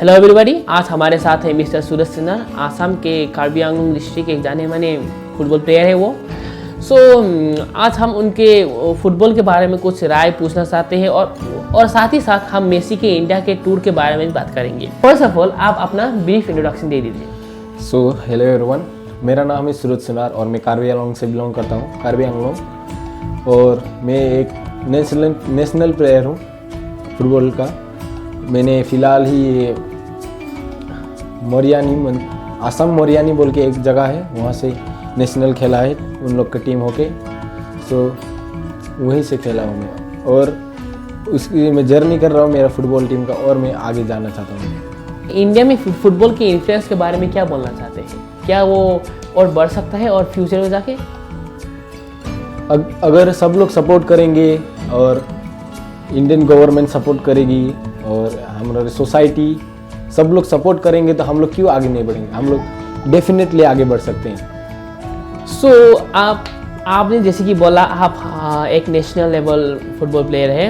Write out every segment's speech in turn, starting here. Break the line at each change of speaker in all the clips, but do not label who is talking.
Hello everybody, आज हमारे साथ है मिस्टर सूरज सिन्हा, आसाम के कार्बी आंगलोंग डिस्ट्रिक्ट के एक जाने माने फुटबॉल प्लेयर है वो। आज हम उनके फुटबॉल के बारे में कुछ राय पूछना चाहते हैं और साथ ही साथ हम मेसी के इंडिया के टूर के बारे में भी बात करेंगे। फर्स्ट ऑफ ऑल आप अपना ब्रीफ इंट्रोडक्शन दे दीजिए।
हेलो एवरीवन, मेरा नाम है सूरज सिन्हा और मैं कार्बी आंगलोंग से बिलोंग करता हूँ, कार्बी आंगलोंग। और मैं एक नेशनल प्लेयर हूँ फुटबॉल का। मैंने फ़िलहाल ही आसाम मोरियानी बोल के एक जगह है, वहाँ से नेशनल खेला है उन लोग की टीम होके। वहीं से खेला हूँ मैं और उसकी मैं जर्नी कर रहा हूँ मेरा फुटबॉल टीम का, और मैं आगे जाना चाहता हूँ।
इंडिया में फुटबॉल के इन्फ्लुएंस के बारे में क्या बोलना चाहते हैं? क्या वो और बढ़ सकता है और फ्यूचर में जाके?
अगर सब लोग सपोर्ट करेंगे और इंडियन गवर्नमेंट सपोर्ट करेगी और हमारे सोसाइटी सब लोग सपोर्ट करेंगे तो हम लोग क्यों आगे नहीं बढ़ेंगे? हम लोग डेफिनेटली आगे बढ़ सकते हैं।
आपने जैसे कि बोला आप एक नेशनल लेवल फुटबॉल प्लेयर हैं।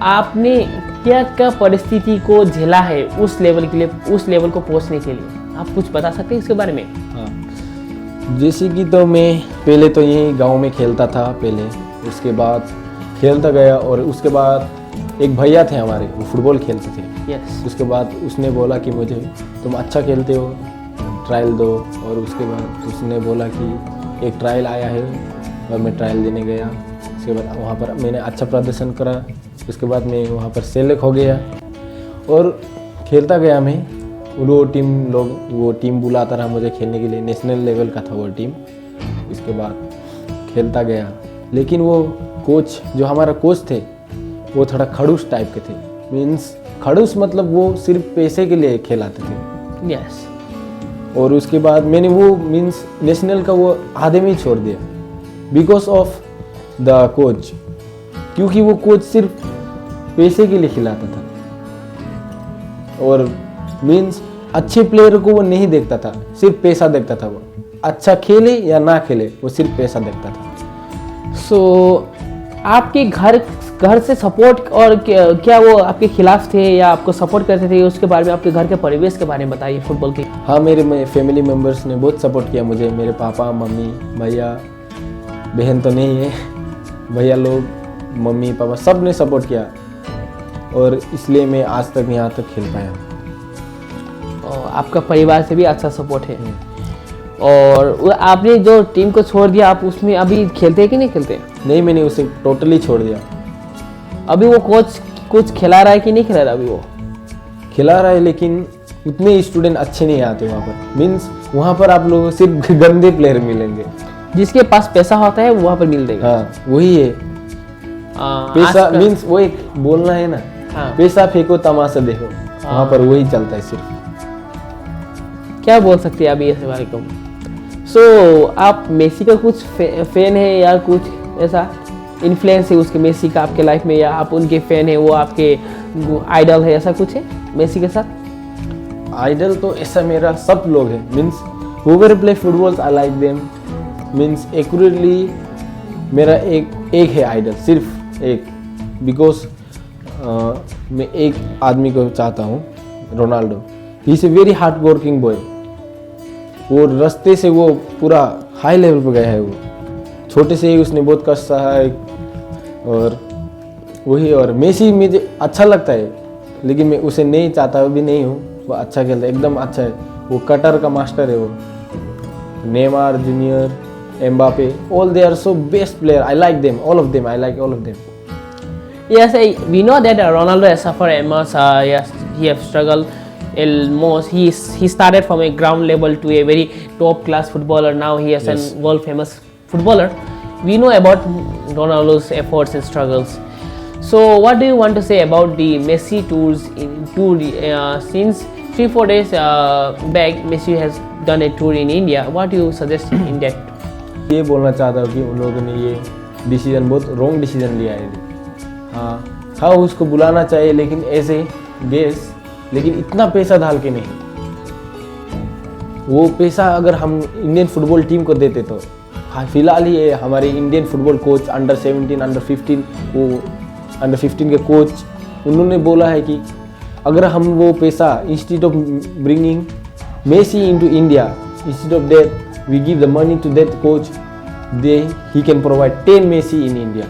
आपने क्या क्या परिस्थिति को झेला है उस लेवल के लिए, उस लेवल को पहुंचने के लिए? आप कुछ बता सकते हैं इसके बारे में?
हाँ, जैसे कि तो मैं पहले तो यहीं गांव में खेलता था पहले, उसके बाद खेलता गया और उसके बाद एक भैया थे हमारे, वो फुटबॉल खेलते थे।
yes.
उसके बाद उसने बोला कि मुझे तुम अच्छा खेलते हो, ट्रायल दो। और उसके बाद उसने बोला कि एक ट्रायल आया है और मैं ट्रायल देने गया। उसके बाद वहाँ पर मैंने अच्छा प्रदर्शन करा, उसके बाद मैं वहाँ पर सेलेक्ट हो गया और खेलता गया मैं। वो टीम बुलाता रहा मुझे खेलने के लिए, नेशनल लेवल का था वो टीम। इसके बाद खेलता गया, लेकिन वो कोच जो हमारा कोच थे वो थोड़ा खड़ूस टाइप के थे। मीन्स खड़ूस मतलब वो सिर्फ पैसे के लिए खेलाते थे।
यस।
और उसके बाद मैंने वो मीन्स नेशनल का वो आधे में ही छोड़ दिया बिकॉज ऑफ द कोच, क्योंकि वो कोच सिर्फ पैसे के लिए खिलाता था और मीन्स अच्छे प्लेयर को वो नहीं देखता था, सिर्फ पैसा देखता था। वो अच्छा खेले या ना खेले वो सिर्फ पैसा देखता था।
आपके घर से सपोर्ट और क्या वो आपके खिलाफ थे या आपको सपोर्ट करते थे? उसके बारे में, आपके घर के परिवेश के बारे में बताइए फुटबॉल के।
हाँ, मेरे फैमिली मेम्बर्स ने बहुत सपोर्ट किया मुझे। मेरे पापा, मम्मी, भैया, बहन तो नहीं है, भैया लोग, मम्मी, पापा सब ने सपोर्ट किया और इसलिए मैं आज तक यहाँ तक खेल पाया।
और आपका परिवार से भी अच्छा सपोर्ट है। और आपने जो टीम को छोड़ दिया, आप उसमें अभी खेलते हैं कि नहीं खेलते?
नहीं, मैंने उसे टोटली छोड़ दिया।
अभी वो कोच कुछ खिला रहा है कि नहीं खिला रहा? अभी वो
खिला रहा है, लेकिन उतने स्टूडेंट अच्छे नहीं आते वहाँ पर। मीन्स वहाँ पर आप लोगों को सिर्फ गंदे प्लेयर मिलेंगे।
जिसके पास पैसा होता है वहाँ पर मिल देगा।
हाँ, वही है। पैसा मीन्स वो एक बोलना है ना। हाँ। पैसा फेंको तमाशा देखो। हाँ। वहाँ पर वही चलता है सिर्फ।
क्या बोल सकते हैं अभी इस बारे को? आप मेसी का कुछ फैन है या कुछ ऐसा इन्फ्लुएंस है उसके मेसी का आपके लाइफ में, या आप उनके फैन है, वो आपके आइडल है, ऐसा कुछ है मेसी के साथ?
आइडल तो ऐसा मेरा सब लोग है। Means whoever play footballs I like them। Means accurately मेरा एक है आइडल, सिर्फ एक। बिकॉज मैं एक आदमी को चाहता हूँ, Ronaldo. He is a very hard working boy. वो रास्ते से वो पूरा हाई लेवल पर गया है। वो छोटे से ही उसने बहुत कष्ट सहा है। और वही, और मेसी मुझे अच्छा लगता है, लेकिन मैं उसे नहीं चाहता भी नहीं हूँ। वो अच्छा खेलता है, एकदम अच्छा है। वो कटर का मास्टर है वो। Neymar junior, Mbappe, all they are so best player. I like them, all of them, I like all of them.
Yes, we know that Ronaldo has suffered much. Yes, he has struggled most. He started from a ground level to a very top class footballer. Now he is
Yes.
a world famous footballer. We know about Ronaldo's efforts and struggles. So what do you want to say about the Messi tours? Since 3-4 days back, Messi has done a tour in India. What do you suggest in that?
ये बोलना चाहता हूँ कि उन लोगों ने ये decision बहुत रॉन्ग डिसीजन लिया है। हाँ, उसको बुलाना चाहिए, लेकिन ऐसे गेस, लेकिन इतना पैसा डाल के नहीं। वो पैसा अगर हम इंडियन फुटबॉल टीम को देते तो, हाँ, फिलहाल ही हमारे Indian football coach under 17, under 15, वो अंडर 15 के कोच, उन्होंने बोला है कि अगर हम वो पैसा instead of bringing Messi into India, instead of that we give the money to that coach, they he can provide 10 Messi in India.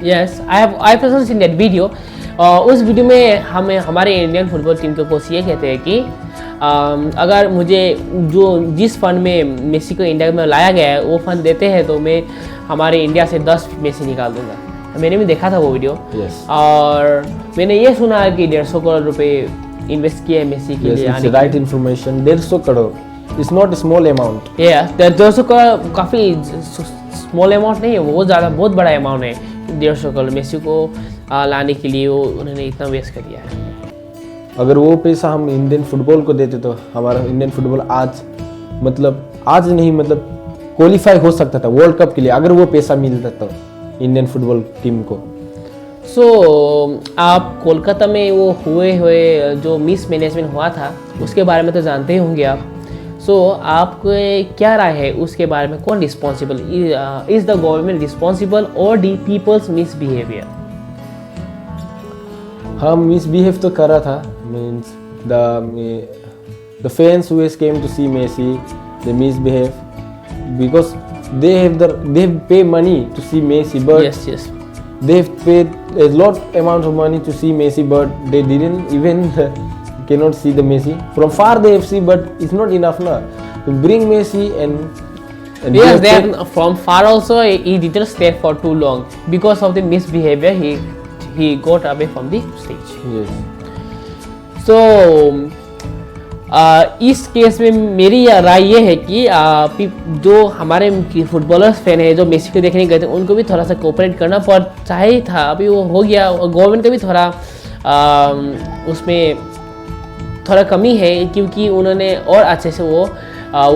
Yes, I present in that video. उस वीडियो में हमें हमारे इंडियन फुटबॉल टीम के coach ये कहते हैं कि अगर मुझे जिस फंड में मेसी को इंडिया में लाया गया है वो फंड देते हैं तो मैं हमारे इंडिया से 10 मेसी निकाल दूंगा. मैंने भी देखा था वो वीडियो.
Yes.
और मैंने ये सुना है कि 150 करोड़ रुपए इन्वेस्ट किए हैं मेसी के लिए.
Yes, it's right information. 150 crore. It's not a small amount.
150 crore काफ़ी स्मॉल अमाउंट नहीं है, वो ज़्यादा बहुत बड़ा अमाउंट है. 150 करोड़ मेसी को लाने के लिए वो उन्होंने इतना वेस्ट कर दिया है.
अगर वो पैसा हम इंडियन फुटबॉल को देते तो हमारा इंडियन फुटबॉल आज नहीं क्वालिफाई हो सकता था वर्ल्ड कप के लिए, अगर वो पैसा मिलता तो इंडियन फुटबॉल टीम को.
सो आप कोलकाता में वो हुए जो मिस मैनेजमेंट हुआ था उसके बारे में तो जानते ही होंगे आप. सो आपको क्या राय है उसके बारे में? कौन responsible? Is the government responsible और दी पीपल्स मिसबिहेवियर?
हाँ, मिसबिहेव तो कर रहा था. Means the fans who came to see Messi, they misbehave because they have paid money to see Messi, but
yes,
they have paid a lot amount of money to see Messi, but they didn't even cannot see the Messi from far. They have seen, but it's not enough now to bring Messi and
yes, they have from far also. He didn't stay for too long because of the misbehavior. He got away from the stage.
Yes.
So इस case में मेरी राय ये है कि जो हमारे footballers fan है जो मेसी को देखने गए थे उनको भी थोड़ा सा कोऑपरेट करना चाहिए था. अभी वो हो गया. और गवर्नमेंट का भी थोड़ा उसमें थोड़ा कमी है क्योंकि उन्होंने और अच्छे से वो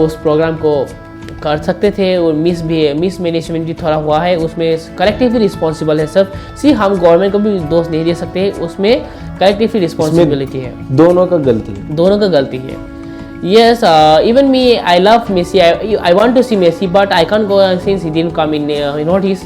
उस प्रोग्राम को कर सकते थे. और मिस मैनेजमेंट भी थोड़ा हुआ है उसमें. कलेक्टिवली रिस्पॉन्सिबल है सब. हम गवर्नमेंट को भी दोष नहीं दे सकते, उसमें कलेक्टिवली रिस्पॉन्सिबिलिटी है. दोनों का गलती है. Yes, even me, I love Messi. I want to see Messi, but I can't go since he didn't come in notice.